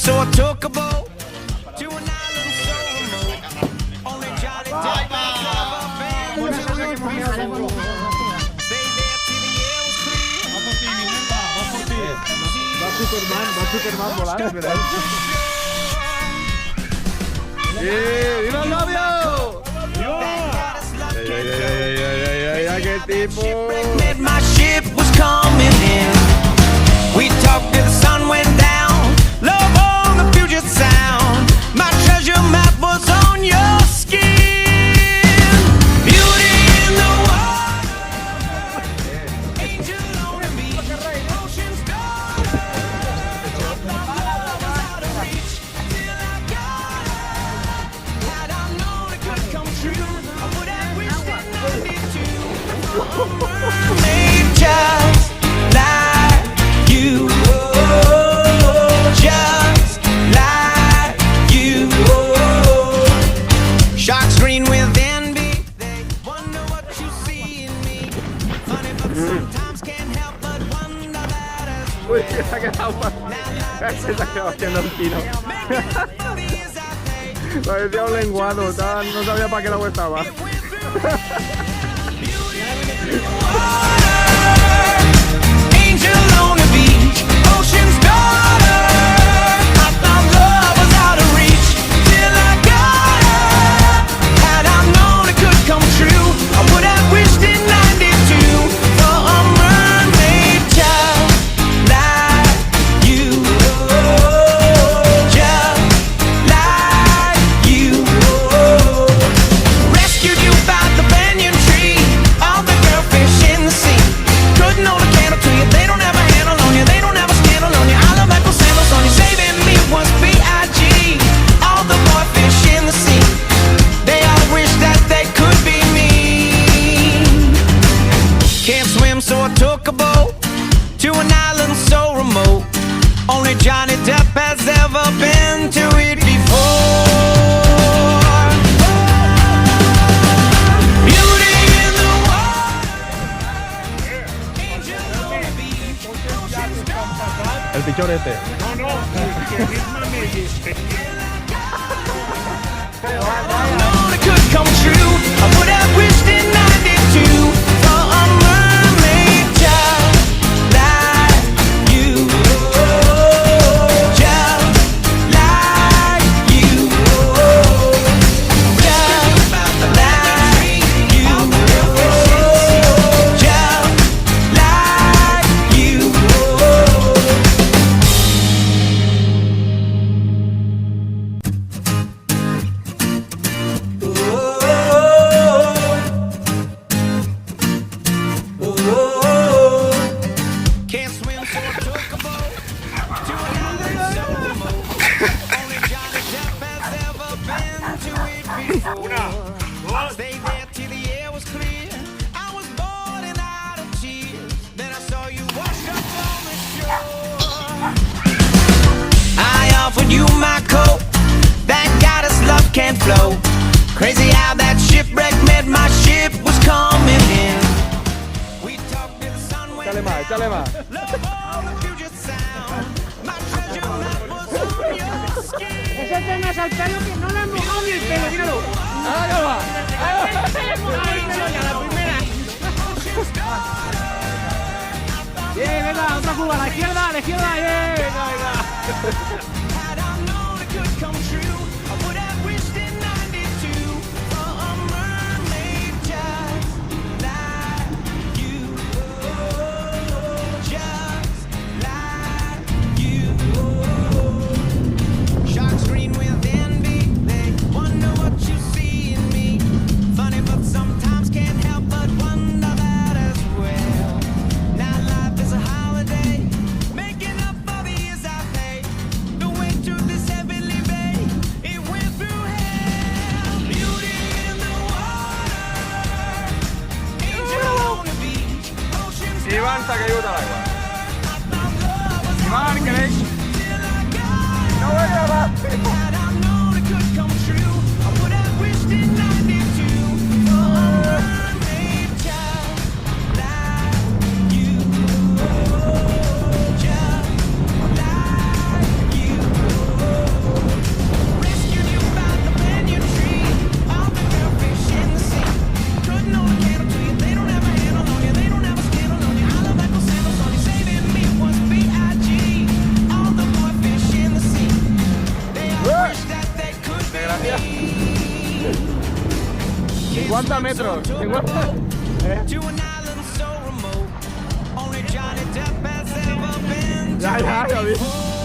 so I took a boat to an island so remote. Only Johnny Depp has ever been to it before. Stay there till the air was clear. Va Superman volando, ¿verdad? ¡Viva el novio! ¡Qué tipo! My ship was coming in. We talked till the sun went down. Love on the Puget Sound. My treasure map was on your skin. Beauty in the water. Angel on the beach. Ocean's daughter. Out of reach till I got her. Had I known it could come true, I would have wished it 92. Mermaid just like you. Just like you. Sharks green with envy. They wonder what you see in me. Funny, but sometimes can't help but wonder that as well. Uy, se ha quedado se ha quedado haciendo un tiro. Parecía un lenguado, no sabía para qué lado estaba. Angel on the beach, ocean's daughter. I thought love was out of reach till I got her. Had I known it could come true, I would have wished it 92 for a mermaid just like you. Just like you. Rescued you by the banyan tree. All the girl fish in the sea couldn't hold a candle to you. They don't have a handle on you. They don't have a scandal on you. I love Michael sandals on you. Saving me was B.I.G. All the boy fish in the sea, they all wish that they could be me. Can't swim, so I took a boat to an island so remote. Only Johnny Depp has ever been to it before. Beauty in the water. Angel on the beach. Ocean's daughter. El pichón este. Known it could come true, I would have wished it 92 for a mermaid just like you. Just like you. Just like you. Just like you. Can't swim, so I took a boat to an island so remote. Only Johnny Depp has ever been to it before. Stayed there till the air was clear. I was bored and out of tears. Then I saw you wash up on the shore. I offered you my coat. That goddess love can't flow. Crazy how that shipwreck meant my ship was coming in. We talked till the sun went Échale más, échale más. Love all the Puget Sound. My treasure map was on your skin. Ese temas al pelo que no le han mojado ni el pelo, míralo. ¡Ah, qué va! Se le ha mojado el pelo ya la primera. Bien, venga, otra curva, a la izquierda, bien, venga, venga. Had I known it could come true, I would have wished it 92 for a mermaid just like you. Just like you. Sharks green with envy, they wonder what you see in me. Funny, but sometimes can't help but wonder that as well. Now life is a holiday, making up for the years I paid. The way to this heavenly bay, it went through hell. Beauty in the water. Angel on the beach. Ocean's Iván se ha caído al agua. Iván, ¿qué lees? No voy a grabar. Had I known it could come true, I would have wished it 92 for a mermaid just like you. Just like you. 50 metros. 50. To an island so remote, only Johnny Depp has ever been to Ya, ya, it ya vi. before.